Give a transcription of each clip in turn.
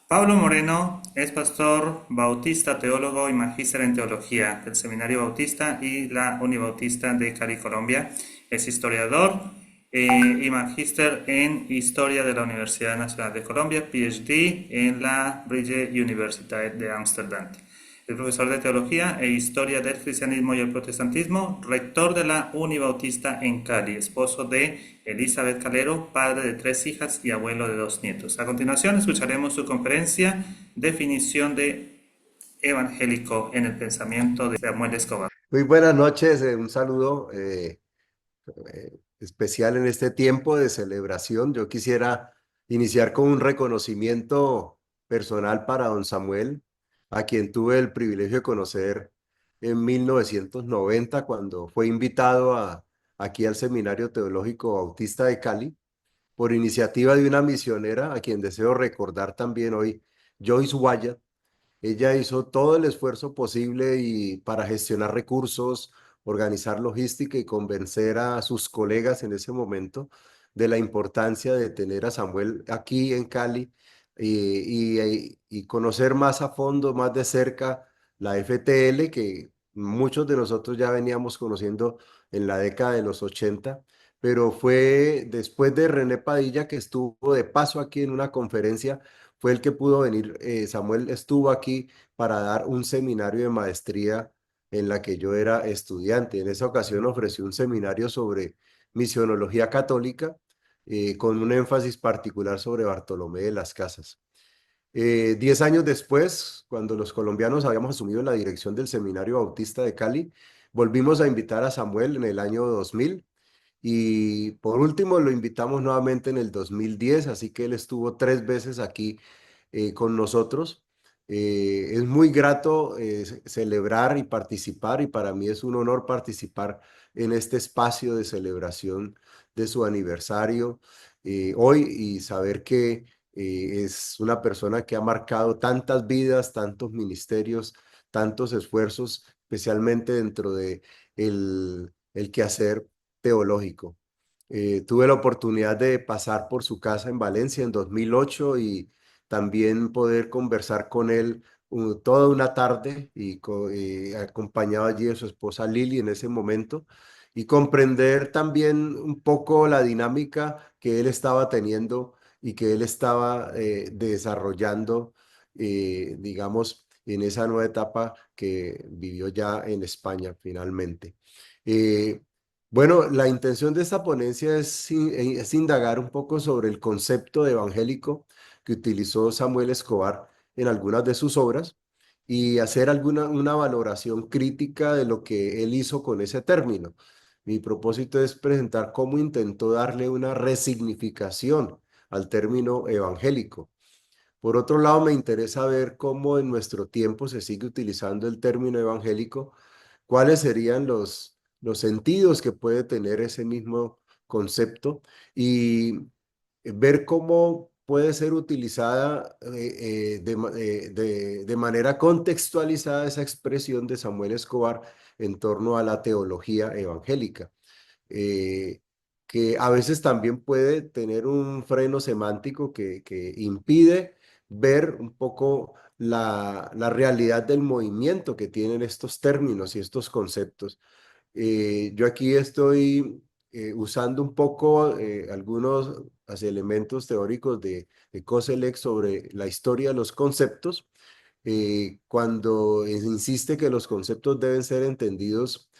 Pablo Moreno es pastor bautista, teólogo y magíster en teología del Seminario Bautista y la Unibautista de Cali, Colombia. Es historiador y magíster en historia de la Universidad Nacional de Colombia, PhD en la Vrije Universiteit de Ámsterdam. Es profesor de teología e historia del cristianismo y el protestantismo, rector de la Unibautista en Cali, esposo de Elizabeth Calero, padre de 3 hijas y abuelo de 2 nietos. A continuación escucharemos su conferencia Definición de evangélico en el pensamiento de Samuel Escobar. Muy buenas noches, un saludo especial en este tiempo de celebración. Yo quisiera iniciar con un reconocimiento personal para don Samuel, a quien tuve el privilegio de conocer en 1990 cuando fue invitado aquí al Seminario Teológico Bautista de Cali por iniciativa de una misionera a quien deseo recordar también hoy, Joyce Wyatt. Ella hizo todo el esfuerzo posible y para gestionar recursos, organizar logística y convencer a sus colegas en ese momento de la importancia de tener a Samuel aquí en Cali y conocer más a fondo, más de cerca la FTL que muchos de nosotros ya veníamos conociendo en la década de los 80, pero fue después de René Padilla que estuvo de paso aquí en una conferencia fue el que pudo venir. Samuel estuvo aquí para dar un seminario de maestría en la que yo era estudiante. En esa ocasión ofreció un seminario sobre misionología católica con un énfasis particular sobre Bartolomé de las Casas. 10 años después, cuando los colombianos habíamos asumido la dirección del Seminario Bautista de Cali, volvimos a invitar a Samuel en el año 2000 y por último lo invitamos nuevamente en el 2010, así que él estuvo 3 veces aquí con nosotros. Es muy grato celebrar y participar y para mí es un honor participar en este espacio de celebración de su aniversario hoy y saber que es una persona que ha marcado tantas vidas, tantos ministerios, tantos esfuerzos, especialmente dentro de el quehacer teológico. Tuve la oportunidad de pasar por su casa en Valencia en 2008 y también poder conversar con él toda una tarde y acompañado allí de su esposa Lili en ese momento y comprender también un poco la dinámica que él estaba teniendo y que él estaba desarrollando, digamos, en esa nueva etapa que vivió ya en España finalmente. Eh, bueno, la intención de esta ponencia es indagar un poco sobre el concepto de evangélico que utilizó Samuel Escobar en algunas de sus obras y hacer una valoración crítica de lo que él hizo con ese término. Mi propósito es presentar cómo intentó darle una resignificación al término evangélico. Por otro lado, me interesa ver cómo en nuestro tiempo se sigue utilizando el término evangélico, cuáles serían los sentidos que puede tener ese mismo concepto y ver cómo puede ser utilizada de manera contextualizada esa expresión de Samuel Escobar en torno a la teología evangélica, eh, que a veces también puede tener un freno semántico que impide ver un poco la realidad del movimiento que tienen estos términos y estos conceptos. Yo aquí estoy usando un poco algunos elementos teóricos de Koselleck sobre la historia de los conceptos, cuando insiste que los conceptos deben ser entendidos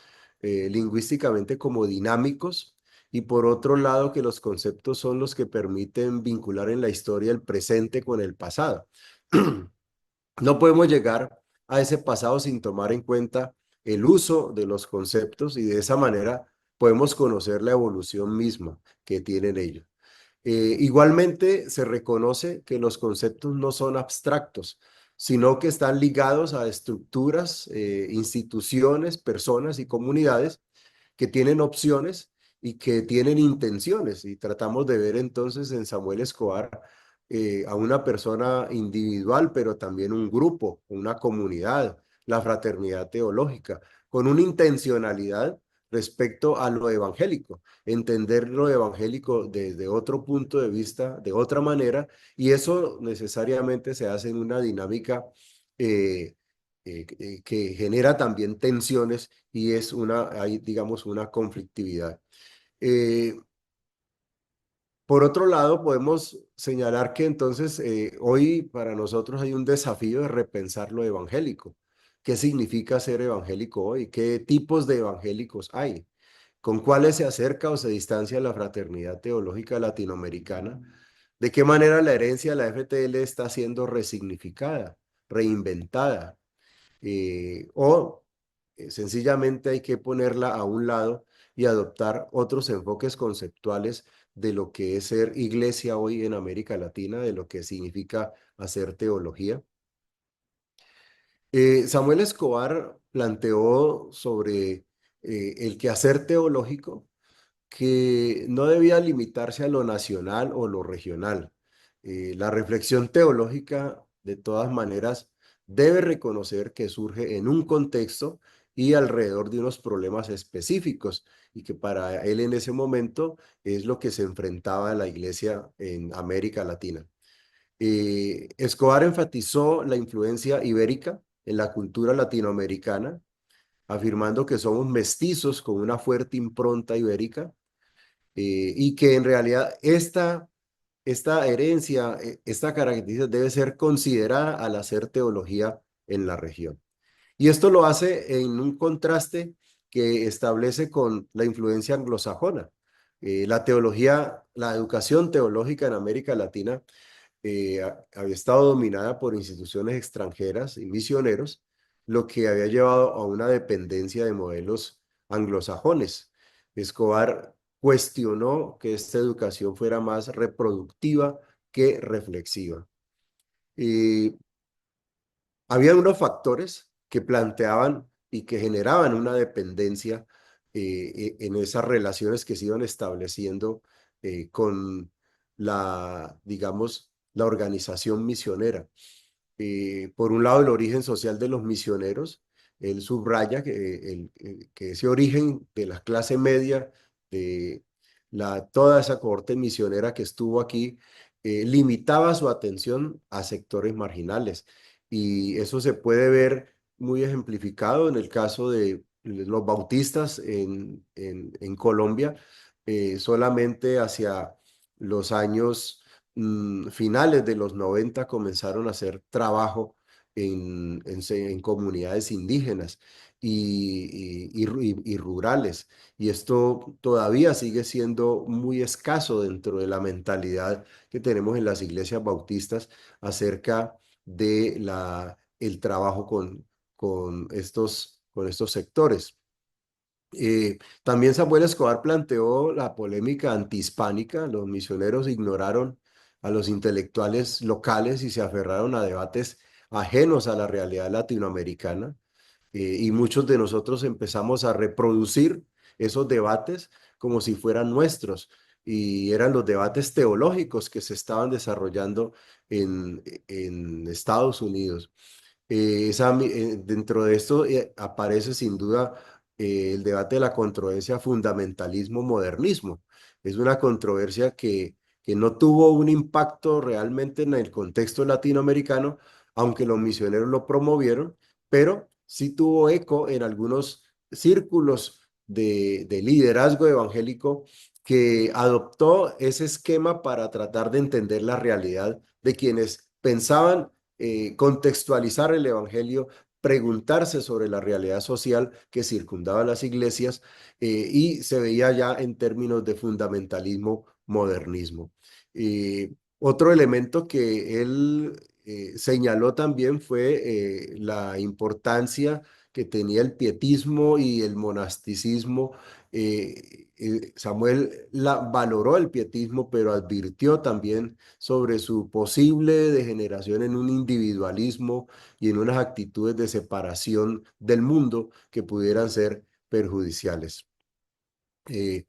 lingüísticamente como dinámicos y por otro lado que los conceptos son los que permiten vincular en la historia el presente con el pasado. No podemos llegar a ese pasado sin tomar en cuenta el uso de los conceptos y de esa manera podemos conocer la evolución misma que tienen ellos. Igualmente se reconoce que los conceptos no son abstractos, sino que están ligados a estructuras, instituciones, personas y comunidades que tienen opciones y que tienen intenciones. Y tratamos de ver entonces en Samuel Escobar a una persona individual, pero también un grupo, una comunidad, la fraternidad teológica, con una intencionalidad respecto a lo evangélico, entender lo evangélico desde otro punto de vista, de otra manera, y eso necesariamente se hace en una dinámica eh, que genera también tensiones y es hay, digamos, una conflictividad. Eh, por otro lado, podemos señalar que entonces hoy para nosotros hay un desafío de repensar lo evangélico. ¿Qué significa ser evangélico hoy? ¿Qué tipos de evangélicos hay? ¿Con cuáles se acerca o se distancia la fraternidad teológica latinoamericana? ¿De qué manera la herencia de la FTL está siendo resignificada, reinventada? O sencillamente hay que ponerla a un lado y adoptar otros enfoques conceptuales de lo que es ser iglesia hoy en América Latina, de lo que significa hacer teología. Samuel Escobar planteó sobre el quehacer teológico que no debía limitarse a lo nacional o lo regional. La reflexión teológica, de todas maneras, debe reconocer que surge en un contexto y alrededor de unos problemas específicos y que para él en ese momento es lo que se enfrentaba a la iglesia en América Latina. Escobar enfatizó la influencia ibérica en la cultura latinoamericana, afirmando que somos mestizos con una fuerte impronta ibérica y que en realidad esta herencia, esta característica debe ser considerada al hacer teología en la región. Y esto lo hace en un contraste que establece con la influencia anglosajona. La teología, la educación teológica en América Latina había estado dominada por instituciones extranjeras y misioneros, lo que había llevado a una dependencia de modelos anglosajones. Escobar cuestionó que esta educación fuera más reproductiva que reflexiva. Y había unos factores que planteaban y que generaban una dependencia en esas relaciones que se iban estableciendo con digamos, la organización misionera. Por un lado, el origen social de los misioneros. Él subraya que ese origen de la clase media, de toda esa cohorte misionera que estuvo aquí, limitaba su atención a sectores marginales. Y eso se puede ver muy ejemplificado en el caso de los bautistas en Colombia, solamente hacia los años finales de los 90 comenzaron a hacer trabajo en comunidades indígenas y rurales. Y esto todavía sigue siendo muy escaso dentro de la mentalidad que tenemos en las iglesias bautistas acerca de el trabajo con estos sectores. También Samuel Escobar planteó la polémica antihispánica. Los misioneros ignoraron a los intelectuales locales y se aferraron a debates ajenos a la realidad latinoamericana. Y muchos de nosotros empezamos a reproducir esos debates como si fueran nuestros. Y eran los debates teológicos que se estaban desarrollando en Estados Unidos. Dentro de esto aparece sin duda el debate de la controversia fundamentalismo-modernismo. Es una controversia que no tuvo un impacto realmente en el contexto latinoamericano, aunque los misioneros lo promovieron, pero sí tuvo eco en algunos círculos de liderazgo evangélico que adoptó ese esquema para tratar de entender la realidad de quienes pensaban contextualizar el Evangelio, preguntarse sobre la realidad social que circundaba las iglesias y se veía ya en términos de fundamentalismo, modernismo. Otro elemento que él señaló también fue la importancia que tenía el pietismo y el monasticismo. Samuel valoró el pietismo, pero advirtió también sobre su posible degeneración en un individualismo y en unas actitudes de separación del mundo que pudieran ser perjudiciales. Eh,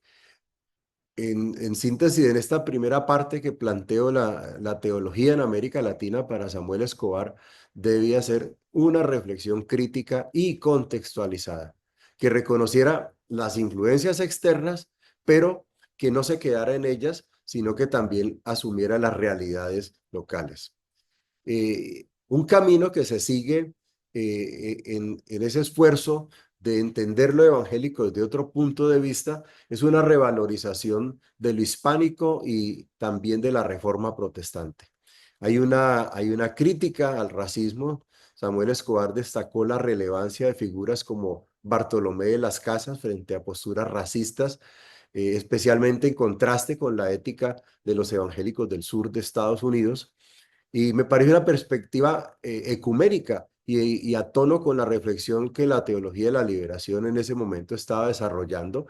en síntesis, en esta primera parte que planteo la teología en América Latina para Samuel Escobar, debía ser una reflexión crítica y contextualizada. que reconociera las influencias externas, pero que no se quedara en ellas, sino que también asumiera las realidades locales. Un camino que se sigue en ese esfuerzo de entender lo evangélico desde otro punto de vista es una revalorización de lo hispánico y también de la reforma protestante. Hay una crítica al racismo. Samuel Escobar destacó la relevancia de figuras como Bartolomé de las Casas frente a posturas racistas, especialmente en contraste con la ética de los evangélicos del sur de Estados Unidos. Y me parece una perspectiva ecuménica y a tono con la reflexión que la teología de la liberación en ese momento estaba desarrollando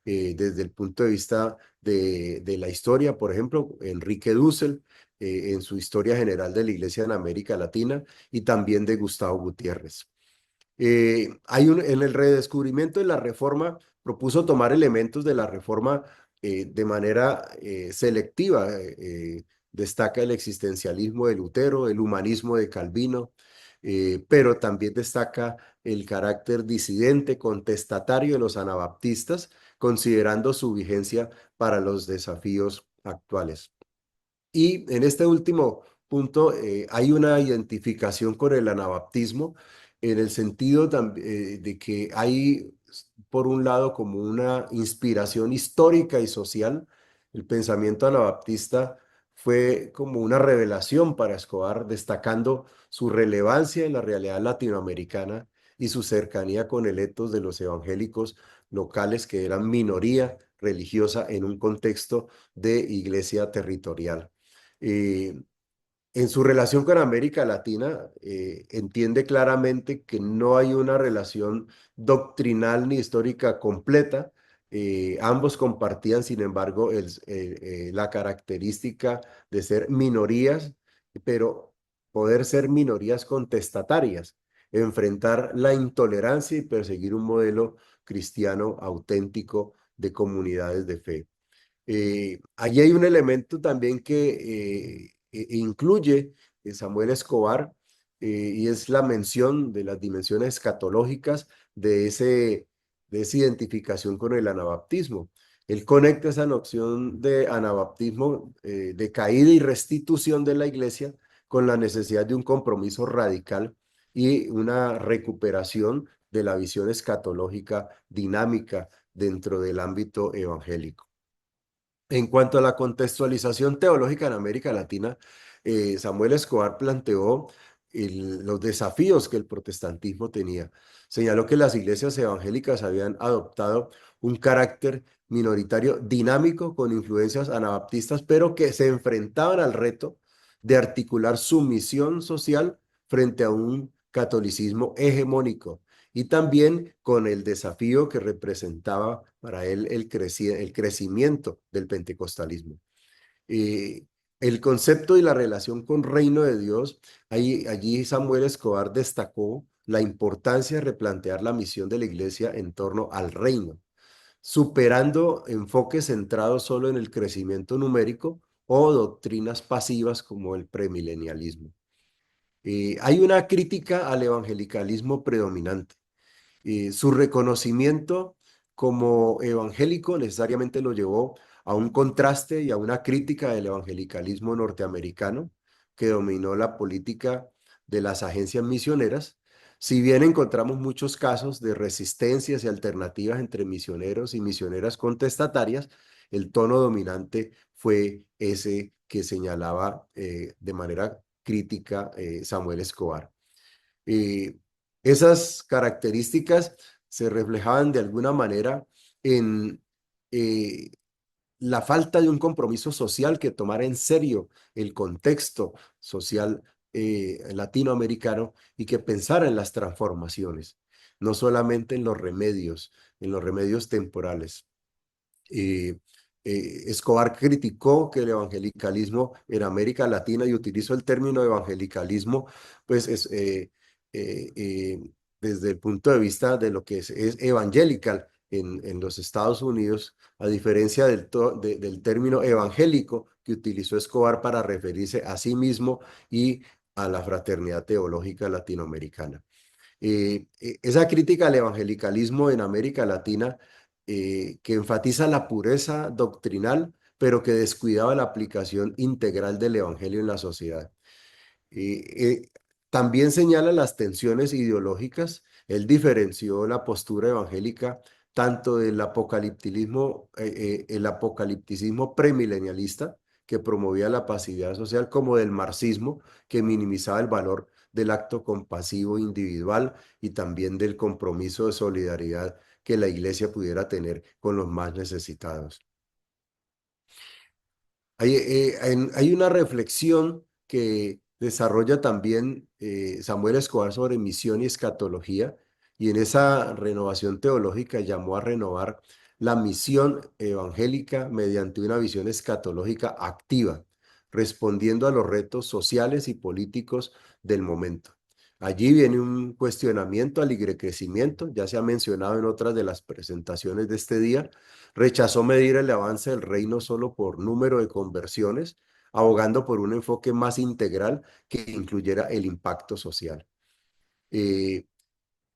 desde el punto de vista de la historia. Por ejemplo, Enrique Dussel en su Historia General de la Iglesia en América Latina y también de Gustavo Gutiérrez. En el redescubrimiento de la Reforma propuso tomar elementos de la Reforma de manera selectiva. Destaca el existencialismo de Lutero, el humanismo de Calvino, pero también destaca el carácter disidente, contestatario de los anabaptistas, considerando su vigencia para los desafíos actuales. Y en este último punto hay una identificación con el anabaptismo en el sentido de que hay, por un lado, como una inspiración histórica y social. El pensamiento anabaptista fue como una revelación para Escobar, destacando su relevancia en la realidad latinoamericana y su cercanía con el etos de los evangélicos locales que eran minoría religiosa en un contexto de iglesia territorial. Eh, en su relación con América Latina, entiende claramente que no hay una relación doctrinal ni histórica completa. Ambos compartían, sin embargo, la característica de ser minorías, pero poder ser minorías contestatarias, enfrentar la intolerancia y perseguir un modelo cristiano auténtico de comunidades de fe. Allí hay un elemento también que incluye Samuel Escobar y es la mención de las dimensiones escatológicas de esa identificación con el anabaptismo. Él conecta esa noción de anabaptismo, de caída y restitución de la iglesia con la necesidad de un compromiso radical y una recuperación de la visión escatológica dinámica dentro del ámbito evangélico. En cuanto a la contextualización teológica en América Latina, Samuel Escobar planteó los desafíos que el protestantismo tenía. Señaló que las iglesias evangélicas habían adoptado un carácter minoritario dinámico con influencias anabaptistas, pero que se enfrentaban al reto de articular su misión social frente a un catolicismo hegemónico y también con el desafío que representaba para él el crecimiento del pentecostalismo. Eh, el concepto y la relación con reino de Dios, allí Samuel Escobar destacó la importancia de replantear la misión de la iglesia en torno al reino, superando enfoques centrados solo en el crecimiento numérico o doctrinas pasivas como el premilenialismo. Hay una crítica al evangelicalismo predominante. Su reconocimiento como evangélico necesariamente lo llevó a un contraste y a una crítica del evangelicalismo norteamericano que dominó la política de las agencias misioneras. Si bien encontramos muchos casos de resistencias y alternativas entre misioneros y misioneras contestatarias, el tono dominante fue ese que señalaba de manera crítica Samuel Escobar. Eh, Esas características se reflejaban de alguna manera en eh, la falta de un compromiso social que tomara en serio el contexto social latinoamericano y que pensara en las transformaciones, no solamente en los remedios temporales. Eh, Escobar criticó que el evangelicalismo en América Latina, y utilizó el término evangelicalismo, pues desde el punto de vista de lo que es evangelical en los Estados Unidos, a diferencia del término evangélico que utilizó Escobar para referirse a sí mismo y a la fraternidad teológica latinoamericana. Esa crítica al evangelicalismo en América Latina, que enfatiza la pureza doctrinal, pero que descuidaba la aplicación integral del evangelio en la sociedad. Eh, También señala las tensiones ideológicas. Él diferenció la postura evangélica tanto del apocalipticismo, el apocalipticismo premilenialista, que promovía la pasividad social, como del marxismo, que minimizaba el valor del acto compasivo individual y también del compromiso de solidaridad que la iglesia pudiera tener con los más necesitados. Hay una reflexión que desarrolla también Samuel Escobar sobre misión y escatología, y en esa renovación teológica llamó a renovar la misión evangélica mediante una visión escatológica activa, respondiendo a los retos sociales y políticos del momento. Allí viene un cuestionamiento al crecimiento, ya se ha mencionado en otras de las presentaciones de este día. Rechazó medir el avance del reino solo por número de conversiones, abogando por un enfoque más integral que incluyera el impacto social. Eh,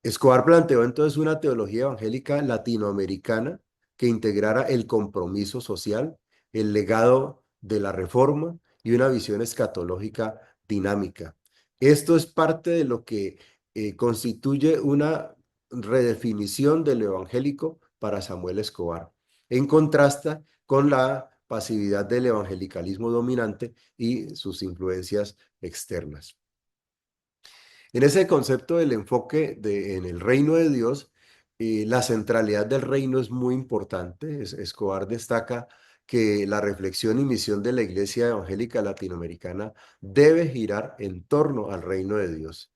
Escobar planteó entonces una teología evangélica latinoamericana que integrara el compromiso social, el legado de la reforma y una visión escatológica dinámica. Esto es parte de lo que constituye una redefinición del evangélico para Samuel Escobar, en contraste con la pasividad del evangelicalismo dominante y sus influencias externas. En ese concepto del enfoque en el reino de Dios, la centralidad del reino es muy importante. Escobar destaca que la reflexión y misión de la Iglesia Evangélica Latinoamericana debe girar en torno al reino de Dios.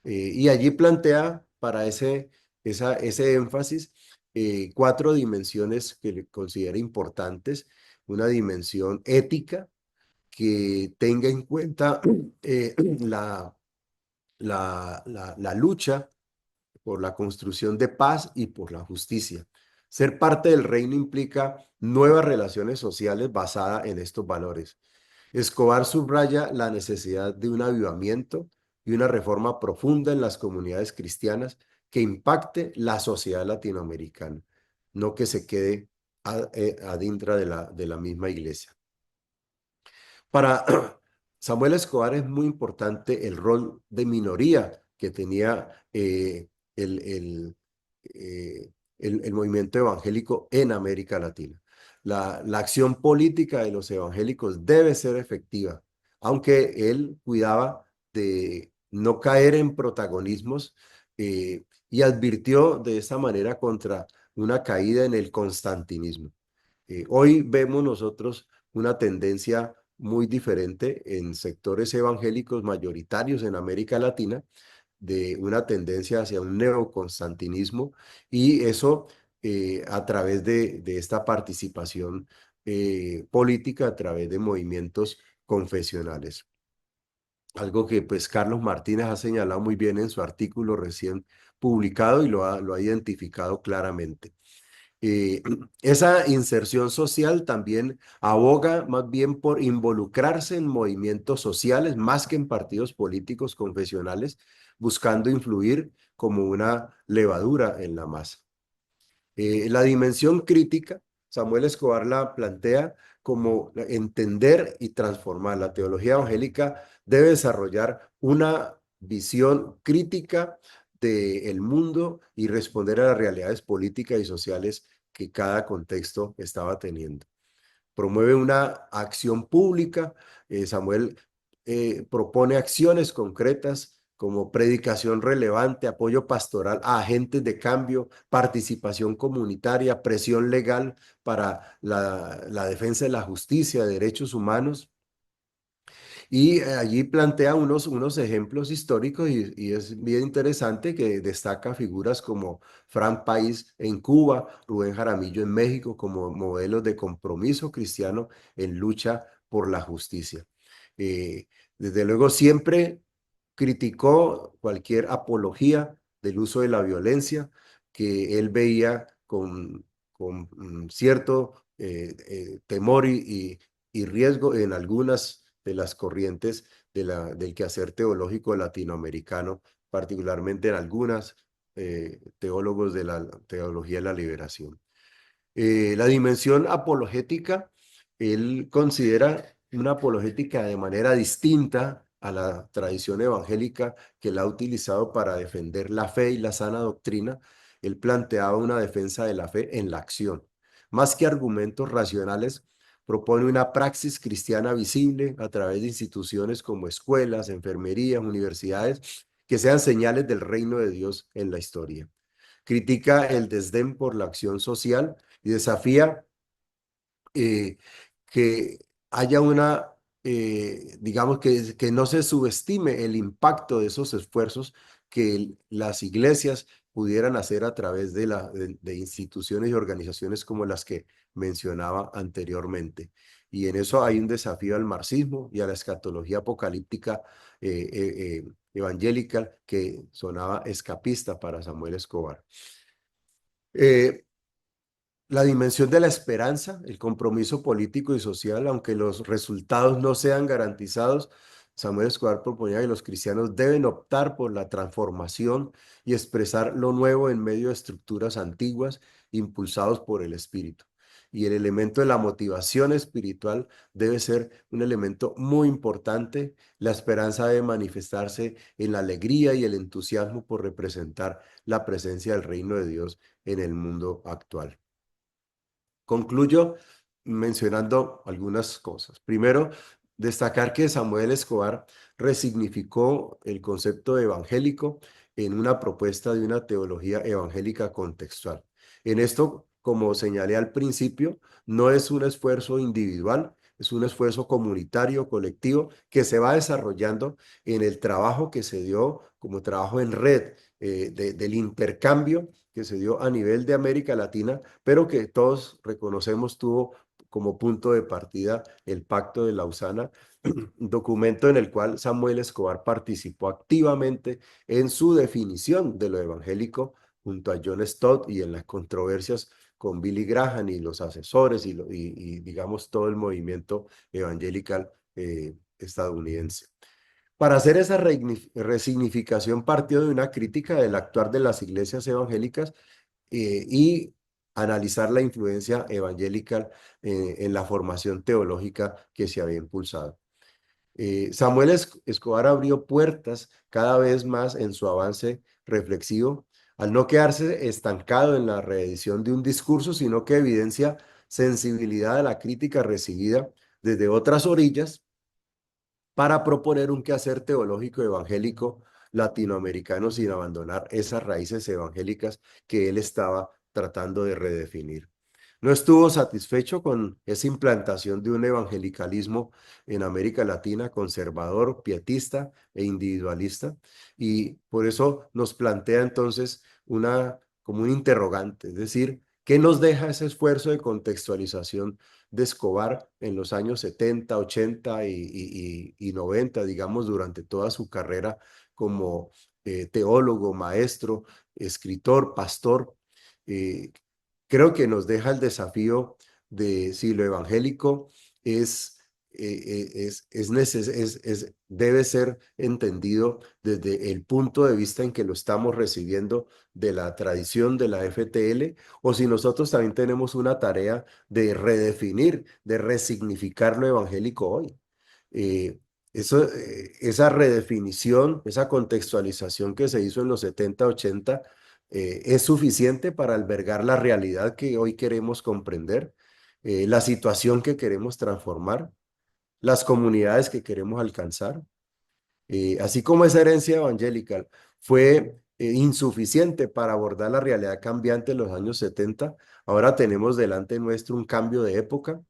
Y allí plantea para ese énfasis cuatro dimensiones que le considera importantes. Una dimensión ética que tenga en cuenta la la lucha por la construcción de paz y por la justicia. Ser parte del reino implica nuevas relaciones sociales basadas en estos valores. Escobar subraya la necesidad de un avivamiento y una reforma profunda en las comunidades cristianas que impacte la sociedad latinoamericana, no que se quede adentro de la misma iglesia. Para Samuel Escobar es muy importante el rol de minoría que tenía el, el, el movimiento evangélico en América Latina. La acción política de los evangélicos debe ser efectiva, aunque él cuidaba de no caer en protagonismos y advirtió de esta manera contra una caída en el constantinismo. Hoy vemos nosotros una tendencia muy diferente en sectores evangélicos mayoritarios en América Latina, de una tendencia hacia un neoconstantinismo, y eso a través de esta participación política, a través de movimientos confesionales. Algo que pues Carlos Martínez ha señalado muy bien en su artículo recién publicado y lo ha identificado claramente. Eh, Esa inserción social también aboga más bien por involucrarse en movimientos sociales más que en partidos políticos confesionales, buscando influir como una levadura en la masa. La dimensión crítica, Samuel Escobar la plantea como entender y transformar. La teología evangélica debe desarrollar una visión crítica del mundo y responder a las realidades políticas y sociales que cada contexto estaba teniendo. Promueve una acción pública. Samuel propone acciones concretas como predicación relevante, apoyo pastoral a agentes de cambio, participación comunitaria, presión legal para la defensa de la justicia, de derechos humanos. Y allí plantea unos ejemplos históricos y es bien interesante que destaca figuras como Frank País en Cuba, Rubén Jaramillo en México como modelos de compromiso cristiano en lucha por la justicia. Desde luego siempre criticó cualquier apología del uso de la violencia que él veía con cierto temor y riesgo en algunas de las corrientes del quehacer teológico latinoamericano particularmente en algunas teólogos de la teología de la liberación. La dimensión apologética, él considera una apologética de manera distinta a la tradición evangélica que la ha utilizado para defender la fe y la sana doctrina. Él planteaba una defensa de la fe en la acción. Más que argumentos racionales, propone una praxis cristiana visible a través de instituciones como escuelas, enfermerías, universidades, que sean señales del reino de Dios en la historia. Critica el desdén por la acción social y desafía eh, que haya una, digamos, que no se subestime el impacto de esos esfuerzos que las iglesias pudieran hacer a través de instituciones y organizaciones como las que mencionaba anteriormente. Y en eso hay un desafío al marxismo y a la escatología apocalíptica evangélica que sonaba escapista para Samuel Escobar. Eh, la dimensión de la esperanza, el compromiso político y social, aunque los resultados no sean garantizados, Samuel Escobar proponía que los cristianos deben optar por la transformación y expresar lo nuevo en medio de estructuras antiguas impulsados por el espíritu. Y el elemento de la motivación espiritual debe ser un elemento muy importante. La esperanza debe manifestarse en la alegría y el entusiasmo por representar la presencia del reino de Dios en el mundo actual. Concluyo mencionando algunas cosas. Primero, destacar que Samuel Escobar resignificó el concepto de evangélico en una propuesta de una teología evangélica contextual. En esto, como señalé al principio, no es un esfuerzo individual, es un esfuerzo comunitario, colectivo, que se va desarrollando en el trabajo que se dio como trabajo en red, del intercambio que se dio a nivel de América Latina, pero que todos reconocemos tuvo como punto de partida el Pacto de Lausana, un documento en el cual Samuel Escobar participó activamente en su definición de lo evangélico junto a John Stott y en las controversias con Billy Graham y los asesores y digamos todo el movimiento evangelical estadounidense. Para hacer esa resignificación partió de una crítica del actuar de las iglesias evangélicas y analizar la influencia evangélica en la formación teológica que se había impulsado. Samuel Escobar abrió puertas cada vez más en su avance reflexivo, al no quedarse estancado en la reedición de un discurso, sino que evidencia sensibilidad a la crítica recibida desde otras orillas para proponer un quehacer teológico evangélico latinoamericano sin abandonar esas raíces evangélicas que él estaba tratando de redefinir. No estuvo satisfecho con esa implantación de un evangelicalismo en América Latina conservador, pietista e individualista, y por eso nos plantea entonces como un interrogante, es decir, ¿qué nos deja ese esfuerzo de contextualización de Escobar en los años 70, 80 y 90, digamos, durante toda su carrera como teólogo, maestro, escritor, pastor? Eh, Creo que nos deja el desafío de si lo evangélico es, debe ser entendido desde el punto de vista en que lo estamos recibiendo de la tradición de la FTL, o si nosotros también tenemos una tarea de redefinir, de resignificar lo evangélico hoy. Eh, esa redefinición, esa contextualización que se hizo en los 70, 80, es suficiente para albergar la realidad que hoy queremos comprender, la situación que queremos transformar, las comunidades que queremos alcanzar. Así como esa herencia evangélica fue insuficiente para abordar la realidad cambiante de los años 70, ahora tenemos delante nuestro un cambio de época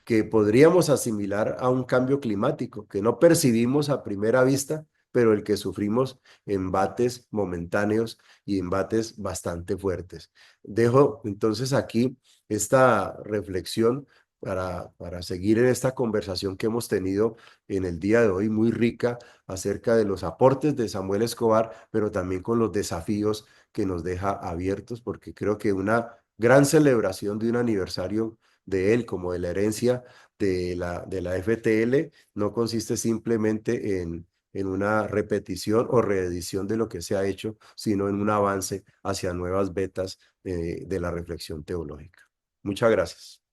que podríamos asimilar a un cambio climático que no percibimos a primera vista, pero el que sufrimos embates momentáneos y embates bastante fuertes. Dejo entonces aquí esta reflexión para seguir en esta conversación que hemos tenido en el día de hoy, muy rica acerca de los aportes de Samuel Escobar, pero también con los desafíos que nos deja abiertos, porque creo que una gran celebración de un aniversario de él como de la herencia de la FTL no consiste simplemente en una repetición o reedición de lo que se ha hecho, sino en un avance hacia nuevas vetas de la reflexión teológica. Muchas gracias.